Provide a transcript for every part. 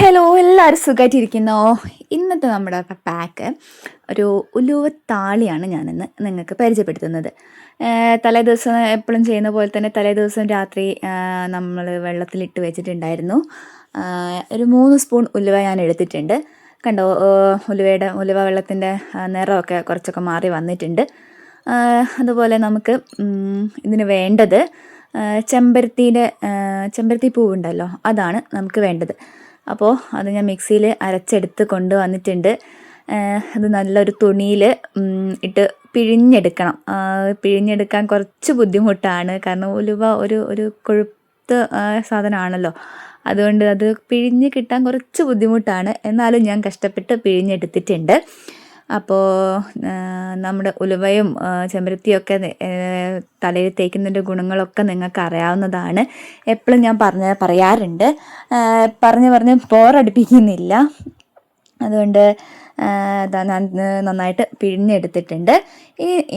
Hello, എല്ലാവരും സുഖമായിട്ടിരിക്കുന്നോ? ഇന്നത്തെ നമ്മുടെ പാക്ക് ഒരു ഉലുവത്താളിയാണ് ഞാനിന്ന് നിങ്ങൾക്ക് പരിചയപ്പെടുത്തുന്നത്. തലേദിവസം എപ്പോഴും ചെയ്യുന്ന പോലെ തന്നെ തലേദിവസം രാത്രി നമ്മൾ വെള്ളത്തിലിട്ട് വെച്ചിട്ടുണ്ടായിരുന്നു. ഒരു 3 സ്പൂൺ ഉലുവ ഞാൻ എടുത്തിട്ടുണ്ട്. കണ്ടോ, ഉലുവ വെള്ളത്തിൻ്റെ നിറമൊക്കെ കുറച്ചൊക്കെ മാറി വന്നിട്ടുണ്ട്. അതുപോലെ നമുക്ക് ഇതിന് വേണ്ടത് ചെമ്പരത്തി പൂവുണ്ടല്ലോ, അതാണ് നമുക്ക് വേണ്ടത്. അപ്പോൾ അത് ഞാൻ മിക്സിയിൽ അരച്ചെടുത്ത് കൊണ്ടുവന്നിട്ടുണ്ട്. അത് നല്ലൊരു തുണിയിൽ ഇട്ട് പിഴിഞ്ഞെടുക്കണം. പിഴിഞ്ഞെടുക്കാൻ കുറച്ച് ബുദ്ധിമുട്ടാണ്, കാരണം ഉലുവ ഒരു കൊഴുത്ത സാധനമാണല്ലോ. അതുകൊണ്ട് അത് പിഴിഞ്ഞ് കിട്ടാൻ കുറച്ച് ബുദ്ധിമുട്ടാണ്. എന്നാലും ഞാൻ കഷ്ടപ്പെട്ട് പിഴിഞ്ഞെടുത്തിട്ടുണ്ട്. അപ്പോൾ നമ്മുടെ ഉലുവയും ചെമ്പരത്തിയൊക്കെ തലയിൽ തേക്കുന്നതിൻ്റെ ഗുണങ്ങളൊക്കെ നിങ്ങൾക്ക് അറിയാവുന്നതാണ്. എപ്പോഴും ഞാൻ പറയാറുണ്ട്. പറഞ്ഞ് ബോറടിപ്പിക്കുന്നില്ല. അതുകൊണ്ട് ഞാൻ നന്നായിട്ട് പിഴിഞ്ഞെടുത്തിട്ടുണ്ട്.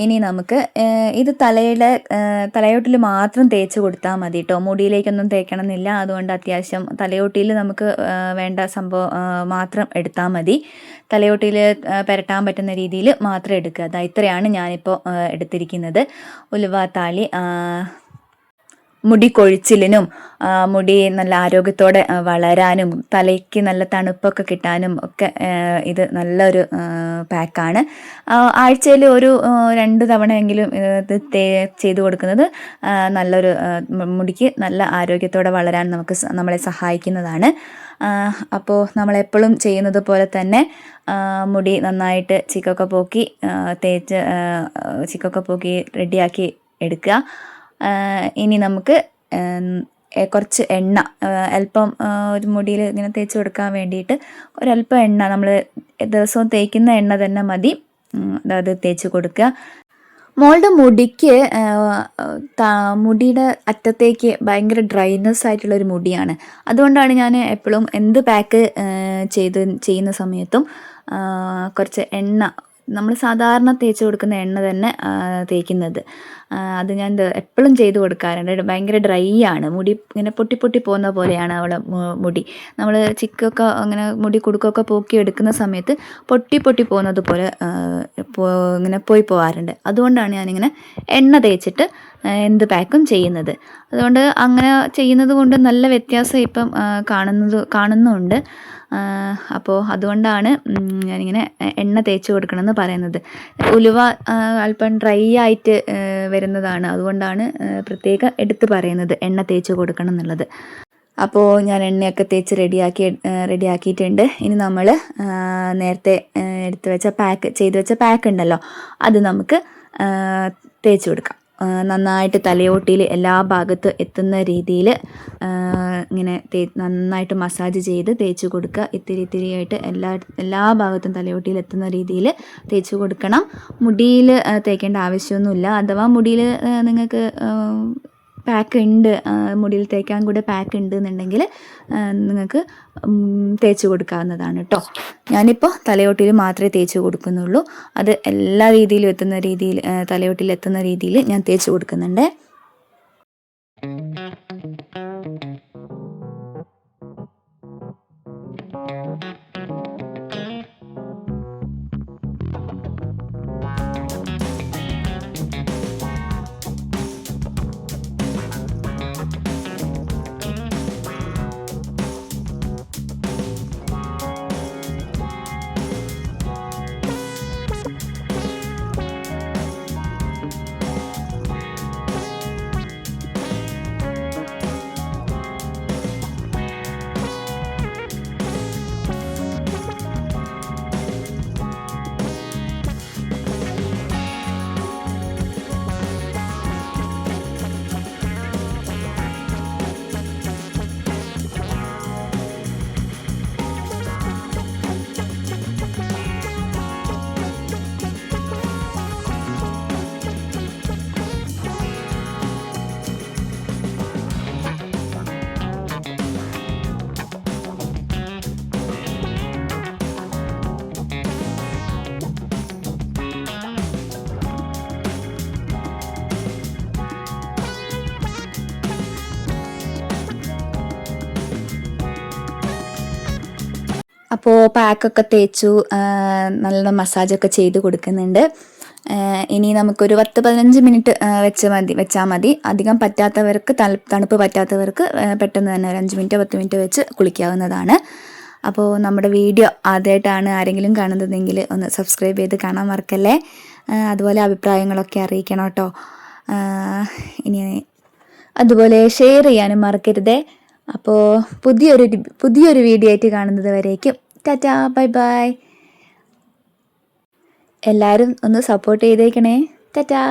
ഇനി നമുക്ക് ഇത് തലയോട്ടിൽ മാത്രം തേച്ച് കൊടുത്താൽ മതി കേട്ടോ. മുടിയിലേക്കൊന്നും തേക്കണമെന്നില്ല. അതുകൊണ്ട് അത്യാവശ്യം തലയോട്ടിയിൽ നമുക്ക് വേണ്ട സംഭവം മാത്രം എടുത്താൽ മതി. തലയോട്ടിയിൽ പുരട്ടാൻ പറ്റുന്ന രീതിയിൽ മാത്രം എടുക്കുക. അതാ ഇത്രയാണ് ഞാനിപ്പോൾ എടുത്തിരിക്കുന്നത്. ഉലുവാത്താളി മുടി കൊഴിച്ചിലിനും മുടി നല്ല ആരോഗ്യത്തോടെ വളരാനും തലയ്ക്ക് നല്ല തണുപ്പൊക്കെ കിട്ടാനും ഒക്കെ ഇത് നല്ലൊരു പാക്കാണ്. ആഴ്ചയിൽ ഒരു 2 തവണയെങ്കിലും ഇത് ചെയ്ത് കൊടുക്കുന്നത് നല്ലൊരു മുടിക്ക് നല്ല ആരോഗ്യത്തോടെ വളരാൻ നമ്മളെ സഹായിക്കുന്നതാണ്. അപ്പോൾ നമ്മളെപ്പോഴും ചെയ്യുന്നത് പോലെ തന്നെ മുടി നന്നായിട്ട് ചിക്കൊക്കെ പോക്കി റെഡിയാക്കി എടുക്കുക. ഇനി നമുക്ക് കുറച്ച് എണ്ണ അല്പം ഒരു മുടിയിൽ ഇങ്ങനെ തേച്ച് കൊടുക്കാൻ വേണ്ടിയിട്ട് ഒരല്പം എണ്ണ, നമ്മൾ ദിവസവും തേക്കുന്ന എണ്ണ തന്നെ മതി, അത് തേച്ച് കൊടുക്കുക. മോളുടെ മുടിക്ക് മുടിയുടെ അറ്റത്തേക്ക് ഭയങ്കര ഡ്രൈനെസ് ആയിട്ടുള്ളൊരു മുടിയാണ്. അതുകൊണ്ടാണ് ഞാൻ എപ്പോഴും എന്ത് പാക്ക് ചെയ്യുന്ന സമയത്തും കുറച്ച് എണ്ണ, നമ്മൾ സാധാരണ തേച്ച് കൊടുക്കുന്ന എണ്ണ തന്നെ തേക്കുന്നത്. അത് ഞാൻ എപ്പോഴും ചെയ്ത് കൊടുക്കാറുണ്ട്. ഭയങ്കര ഡ്രൈ ആണ് മുടി, ഇങ്ങനെ പൊട്ടി പോകുന്ന പോലെയാണ് അവളെ മുടി. നമ്മൾ ചിക്കൊക്കെ അങ്ങനെ മുടി കുടുക്കൊക്കെ പോക്കി എടുക്കുന്ന സമയത്ത് പൊട്ടി പോകുന്നത് പോലെ ഇങ്ങനെ പോകാറുണ്ട്. അതുകൊണ്ടാണ് ഞാനിങ്ങനെ എണ്ണ തേച്ചിട്ട് എന്ത് പാക്കും ചെയ്യുന്നത്. അതുകൊണ്ട് അങ്ങനെ ചെയ്യുന്നത് കൊണ്ട് നല്ല വ്യത്യാസം ഇപ്പം കാണുന്നുണ്ട്. അപ്പോൾ അതുകൊണ്ടാണ് ഞാനിങ്ങനെ എണ്ണ തേച്ച് കൊടുക്കണമെന്ന് പറയുന്നത്. ഉലുവ അല്പം ഡ്രൈ ആയിട്ട് വരുന്നതാണ്. അതുകൊണ്ടാണ് പ്രത്യേകം എടുത്ത് പറയുന്നത് എണ്ണ തേച്ച് കൊടുക്കണം എന്നുള്ളത്. അപ്പോൾ ഞാൻ എണ്ണയൊക്കെ തേച്ച് റെഡിയാക്കിയിട്ടുണ്ട്. ഇനി നമ്മൾ നേരത്തെ ചെയ്ത് വെച്ച പാക്ക് ഉണ്ടല്ലോ, അത് നമുക്ക് തേച്ച് കൊടുക്കാം. നന്നായിട്ട് തലയോട്ടിയിൽ എല്ലാ ഭാഗത്തും എത്തുന്ന രീതിയിൽ ഇങ്ങനെ നന്നായിട്ട് മസാജ് ചെയ്ത് തേച്ച് കൊടുക്കുക. ഇത്തിരി ആയിട്ട് എല്ലാ ഭാഗത്തും തലയോട്ടിയിൽ എത്തുന്ന രീതിയിൽ തേച്ച് കൊടുക്കണം. മുടിയിൽ തേക്കേണ്ട ആവശ്യമൊന്നുമില്ല. അഥവാ മുടിയിൽ നിങ്ങൾക്ക് പാക്ക് ഉണ്ട്, മുടിയിൽ തേക്കാൻ കൂടെ പാക്ക് ഉണ്ട് എന്നുണ്ടെങ്കിൽ നിങ്ങൾക്ക് തേച്ച് കൊടുക്കാവുന്നതാണ് കേട്ടോ. ഞാനിപ്പോൾ തലയോട്ടിയിൽ മാത്രമേ തേച്ച് കൊടുക്കുന്നുള്ളൂ. അത് എല്ലാ രീതിയിലും തലയോട്ടിയിൽ എത്തുന്ന രീതിയിൽ ഞാൻ തേച്ച് കൊടുക്കുന്നുണ്ട്. അപ്പോൾ പാക്കൊക്കെ തേച്ചു, നല്ല മസാജൊക്കെ ചെയ്ത് കൊടുക്കുന്നുണ്ട്. ഇനി നമുക്കൊരു 10-15 മിനിറ്റ് വെച്ചാൽ മതി. അധികം പറ്റാത്തവർക്ക്, തണുപ്പ് പറ്റാത്തവർക്ക് പെട്ടെന്ന് തന്നെ ഒരു 5 മിനിറ്റ് 10 മിനിറ്റ് വെച്ച് കുളിക്കാവുന്നതാണ്. അപ്പോൾ നമ്മുടെ വീഡിയോ ആദ്യമായിട്ടാണ് ആരെങ്കിലും കാണുന്നതെങ്കിൽ ഒന്ന് സബ്സ്ക്രൈബ് ചെയ്ത് കാണാൻ മറക്കല്ലേ. അതുപോലെ അഭിപ്രായങ്ങളൊക്കെ അറിയിക്കണം കേട്ടോ. ഇനി അതുപോലെ ഷെയർ ചെയ്യാനും മറക്കരുതേ. അപ്പോൾ പുതിയൊരു വീഡിയോ ആയിട്ട് കാണുന്നത് വരേക്കും ടാറ്റാ, ബൈ ബൈ. എല്ലാവരും ഒന്ന് സപ്പോർട്ട് ചെയ്തേക്കണേ. ടാറ്റാ.